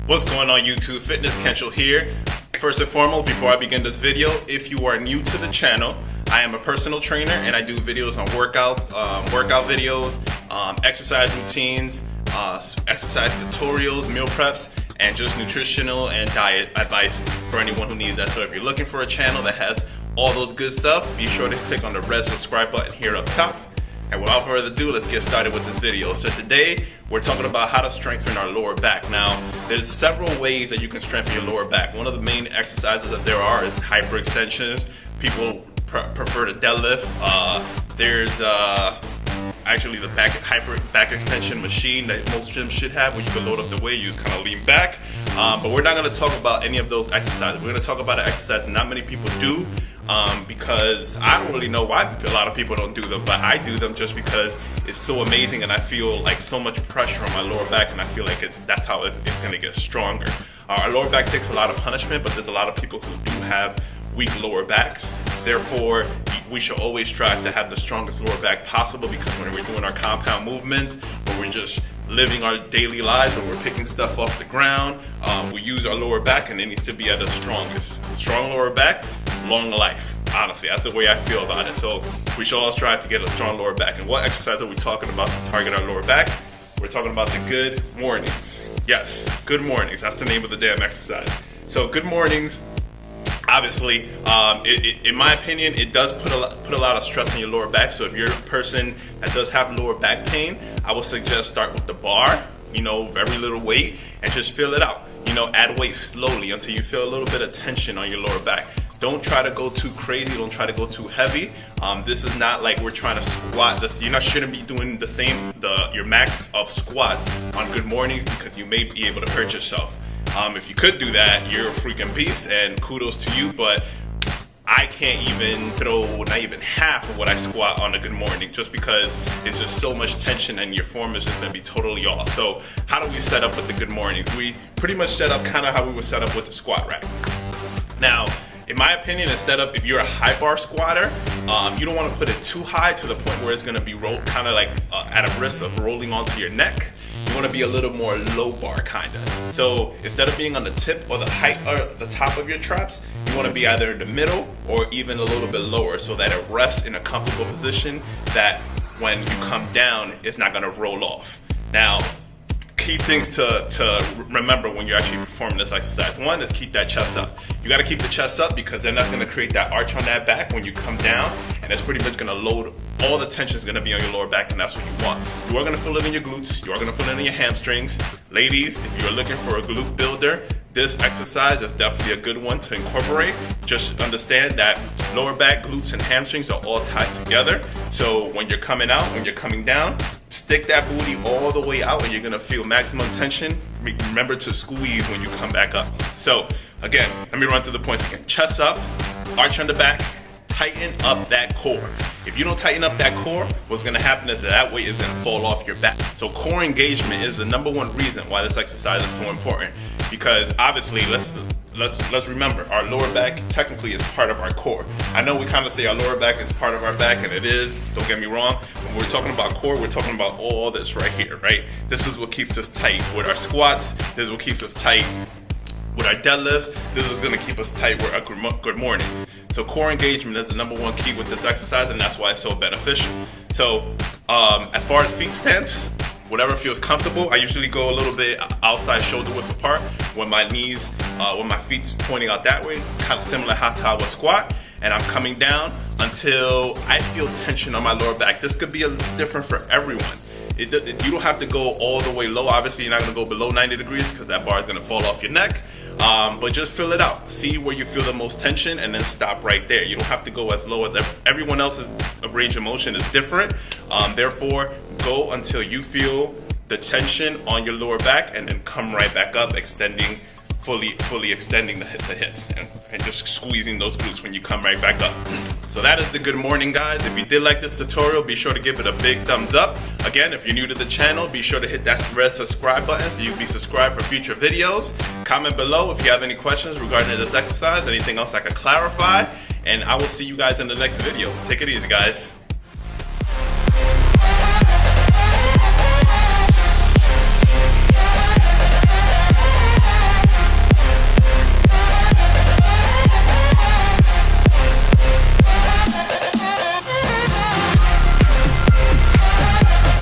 What's going on YouTube? FitnessKensho here. First and foremost, before I begin this video, if you are new to the channel, I am a personal trainer and I do videos on workout videos, exercise routines, exercise tutorials, meal preps, and just nutritional and diet advice for anyone who needs that. So if you're looking for a channel that has all those good stuff, be sure to click on the red subscribe button here up top. And without further ado, let's get started with this video. So today, we're talking about how to strengthen our lower back. Now, there's several ways that you can strengthen your lower back. One of the main exercises that there are is hyperextensions. People prefer to deadlift. There's actually the back extension machine that most gyms should have, where you can load up the weight, you kind of lean back. But we're not going to talk about any of those exercises. We're going to talk about an exercise not many people do, because I don't really know why a lot of people don't do them, but I do them just because it's so amazing and I feel like so much pressure on my lower back, and I feel like that's how it's going to get stronger. Our lower back takes a lot of punishment, but there's a lot of people who do have weak lower backs. Therefore, we should always strive to have the strongest lower back possible, because when we're doing our compound movements, when we're just living our daily lives, when we're picking stuff off the ground, we use our lower back, and it needs to be at the strongest. Strong lower back, long life. Honestly, that's the way I feel about it. So we should all strive to get a strong lower back. And what exercise are we talking about to target our lower back? We're talking about the good mornings. Yes, good mornings. That's the name of the damn exercise. So good mornings. Obviously, in my opinion, it does put a lot of stress on your lower back. So if you're a person that does have lower back pain, I would suggest start with the bar, very little weight, and just fill it out. Add weight slowly until you feel a little bit of tension on your lower back. Don't try to go too crazy. Don't try to go too heavy. This is not like we're trying to squat. Shouldn't be doing your max of squat on good mornings, because you may be able to hurt yourself. If you could do that, you're a freaking beast, and kudos to you, but I can't even throw not even half of what I squat on a good morning, just because it's just so much tension and your form is just going to be totally off. So how do we set up with the good mornings? We pretty much set up kind of how we would set up with the squat rack. Now, in my opinion, if you're a high bar squatter, you don't want to put it too high to the point where it's going to be kind of like at a risk of rolling onto your neck. You want to be a little more low bar kind of. So instead of being on the tip or the height or the top of your traps, you want to be either in the middle or even a little bit lower, so that it rests in a comfortable position that when you come down, it's not going to roll off. Now, key things to remember when you're actually performing this exercise. One is keep that chest up. You got to keep the chest up, because then that's going to create that arch on that back when you come down, and it's pretty much going to load all the tension is going to be on your lower back, and that's what you want. You are going to feel it in your glutes. You are going to feel it in your hamstrings. Ladies, if you're looking for a glute builder, this exercise is definitely a good one to incorporate. Just understand that lower back, glutes, and hamstrings are all tied together. So when you're coming out, when you're coming down, stick that booty all the way out, and you're gonna feel maximum tension. Remember to squeeze when you come back up. So again, let me run through the points again. Chest up, arch on the back, tighten up that core. If you don't tighten up that core, what's going to happen is that weight is going to fall off your back. So core engagement is the #1 reason why this exercise is so important, because obviously, let's remember, our lower back technically is part of our core. I know we kind of say our lower back is part of our back, and it is, don't get me wrong. When we're talking about core, we're talking about all this right here, right? This is what keeps us tight with our squats. This is what keeps us tight with our deadlifts. This is going to keep us tight with our good mornings. So core engagement is the #1 key with this exercise, and that's why it's so beneficial. So as far as feet stance, whatever feels comfortable. I usually go a little bit outside shoulder width apart when my knees, when my feet's pointing out that way, kind of similar how I would squat, and I'm coming down until I feel tension on my lower back. This could be different for everyone. You don't have to go all the way low. Obviously, you're not going to go below 90 degrees, because that bar is going to fall off your neck. But just fill it out. See where you feel the most tension, and then stop right there. You don't have to go as low as everyone else's range of motion is different. Therefore, go until you feel the tension on your lower back, and then come right back up, extending, fully extending the hips, and just squeezing those glutes when you come right back up. So that is the good morning, guys. If you did like this tutorial, be sure to give it a big thumbs up. Again, if you're new to the channel, be sure to hit that red subscribe button so you'll be subscribed for future videos. Comment below if you have any questions regarding this exercise, anything else I could clarify, and I will see you guys in the next video. Take it easy, guys.